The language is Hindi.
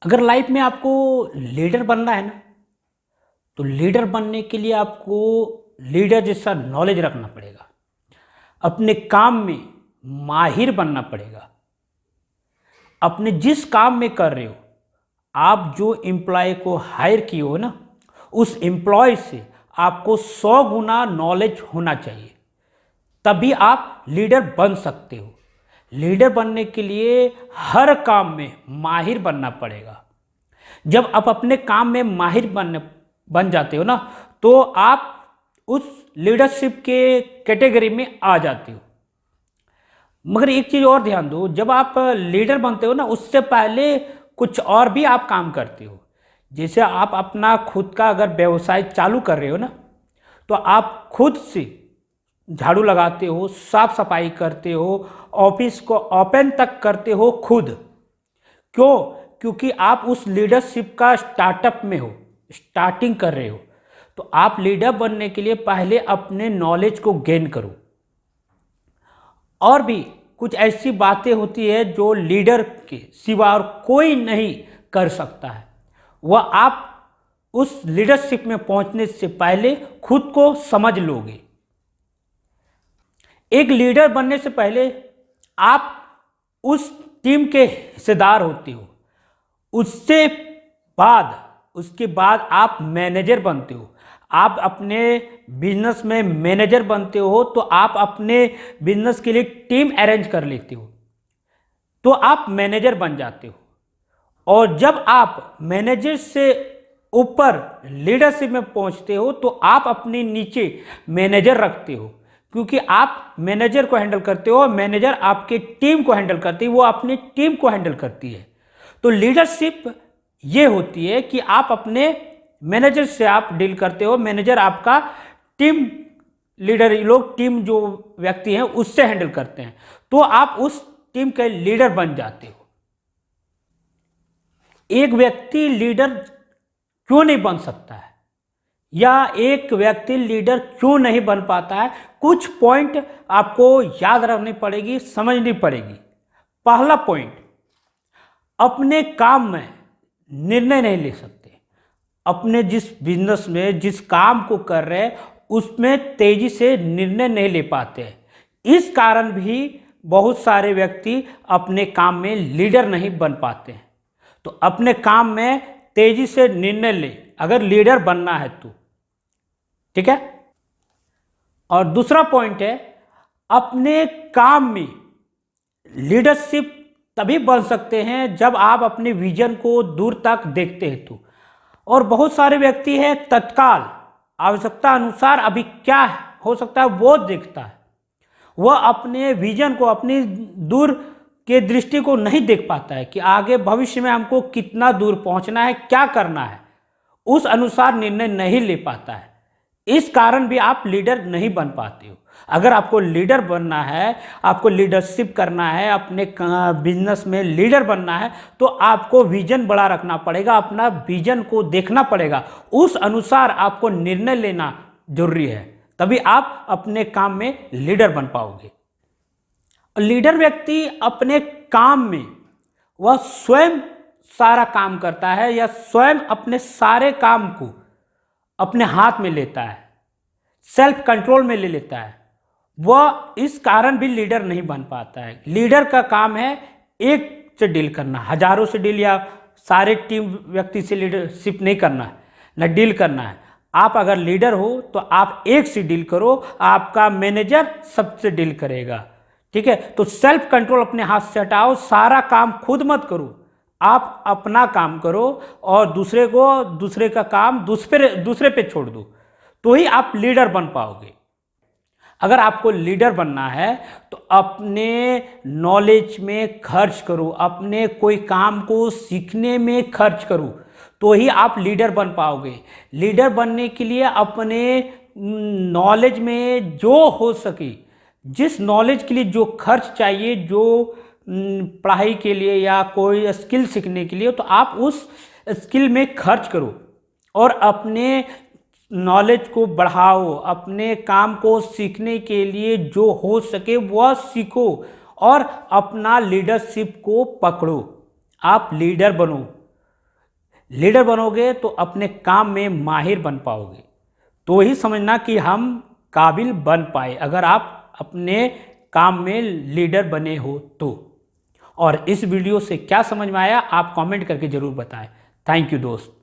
अगर लाइफ में आपको लीडर बनना है ना, तो लीडर बनने के लिए आपको लीडर जैसा नॉलेज रखना पड़ेगा। अपने काम में माहिर बनना पड़ेगा। अपने जिस काम में कर रहे हो, आप जो एम्प्लॉय को हायर किए हो ना, उस एम्प्लॉय से आपको 100 गुना नॉलेज होना चाहिए, तभी आप लीडर बन सकते हो। लीडर बनने के लिए हर काम में माहिर बनना पड़ेगा। जब आप अपने काम में माहिर बन जाते हो ना, तो आप उस लीडरशिप के कैटेगरी में आ जाते हो। मगर एक चीज़ और ध्यान दो, जब आप लीडर बनते हो ना, उससे पहले कुछ और भी आप काम करते हो। जैसे आप अपना खुद का अगर व्यवसाय चालू कर रहे हो ना, तो आप खुद से झाड़ू लगाते हो, साफ सफाई करते हो, ऑफिस को ओपन तक करते हो खुद। क्यों? क्योंकि आप उस लीडरशिप का स्टार्टअप में हो, स्टार्टिंग कर रहे हो। तो आप लीडर बनने के लिए पहले अपने नॉलेज को गेन करो। और भी कुछ ऐसी बातें होती है जो लीडर के सिवा और कोई नहीं कर सकता है। वह आप उस लीडरशिप में पहुंचने से पहले खुद को समझ लोगे। एक लीडर बनने से पहले आप उस टीम के हिस्सेदार होते हो। उसके बाद आप मैनेजर बनते हो। आप अपने बिजनेस में मैनेजर बनते हो, तो आप अपने बिजनेस के लिए टीम अरेंज कर लेते हो, तो आप मैनेजर बन जाते हो। और जब आप मैनेजर से ऊपर लीडरशिप में पहुंचते हो, तो आप अपने नीचे मैनेजर रखते हो, क्योंकि आप मैनेजर को हैंडल करते हो, मैनेजर आपके टीम को हैंडल करती है, वो अपनी टीम को हैंडल करती है। तो लीडरशिप ये होती है कि आप अपने मैनेजर से आप डील करते हो, मैनेजर आपका टीम लीडर, लोग टीम जो व्यक्ति हैं उससे हैंडल करते हैं, तो आप उस टीम के लीडर बन जाते हो। एक व्यक्ति लीडर क्यों नहीं बन सकता है, या एक व्यक्ति लीडर क्यों नहीं बन पाता है, कुछ पॉइंट आपको याद रखनी पड़ेगी, समझनी पड़ेगी। पहला पॉइंट, अपने काम में निर्णय नहीं ले सकते। अपने जिस बिजनेस में जिस काम को कर रहे हैं, उसमें तेजी से निर्णय नहीं ले पाते हैं। इस कारण भी बहुत सारे व्यक्ति अपने काम में लीडर नहीं बन पाते हैं। तो अपने काम में तेजी से निर्णय ले, अगर लीडर बनना है तो। ठीक है। और दूसरा पॉइंट है, अपने काम में लीडरशिप तभी बन सकते हैं जब आप अपने विजन को दूर तक देखते हैं तो। और बहुत सारे व्यक्ति हैं तत्काल आवश्यकता अनुसार अभी क्या हो सकता है वो देखता है, वह अपने विजन को, अपनी दूर के दृष्टि को नहीं देख पाता है कि आगे भविष्य में हमको कितना दूर पहुंचना है, क्या करना है, उस अनुसार निर्णय नहीं ले पाता है। इस कारण भी आप लीडर नहीं बन पाते हो। अगर आपको लीडर बनना है, आपको लीडरशिप करना है, अपने बिजनेस में लीडर बनना है, तो आपको विजन बड़ा रखना पड़ेगा, अपना विजन को देखना पड़ेगा, उस अनुसार आपको निर्णय लेना जरूरी है, तभी आप अपने काम में लीडर बन पाओगे। लीडर व्यक्ति अपने काम में वह स्वयं सारा काम करता है, या स्वयं अपने सारे काम को अपने हाथ में लेता है, सेल्फ कंट्रोल में ले लेता है। वह इस कारण भी लीडर नहीं बन पाता है। लीडर का काम है एक से डील करना, हजारों से डील या सारे टीम व्यक्ति से लीडरशिप नहीं करना है, न डील करना है। आप अगर लीडर हो तो आप एक से डील करो, आपका मैनेजर सबसे डील करेगा। ठीक है। तो सेल्फ कंट्रोल अपने हाथ से हटाओ, सारा काम खुद मत करो, आप अपना काम करो और दूसरे का काम दूसरे पे छोड़ दो, तो ही आप लीडर बन पाओगे। अगर आपको लीडर बनना है तो अपने नॉलेज में खर्च करो, अपने कोई काम को सीखने में खर्च करो, तो ही आप लीडर बन पाओगे। लीडर बनने के लिए अपने नॉलेज में जो हो सके, जिस नॉलेज के लिए जो खर्च चाहिए, जो पढ़ाई के लिए या कोई स्किल सीखने के लिए, तो आप उस स्किल में खर्च करो और अपने नॉलेज को बढ़ाओ। अपने काम को सीखने के लिए जो हो सके वह सीखो और अपना लीडरशिप को पकड़ो, आप लीडर बनो। लीडर बनोगे तो अपने काम में माहिर बन पाओगे, तो ही समझना कि हम काबिल बन पाए अगर आप अपने काम में लीडर बने हो तो। और इस वीडियो से क्या समझ में आया आप कमेंट करके ज़रूर बताएं। थैंक यू दोस्त।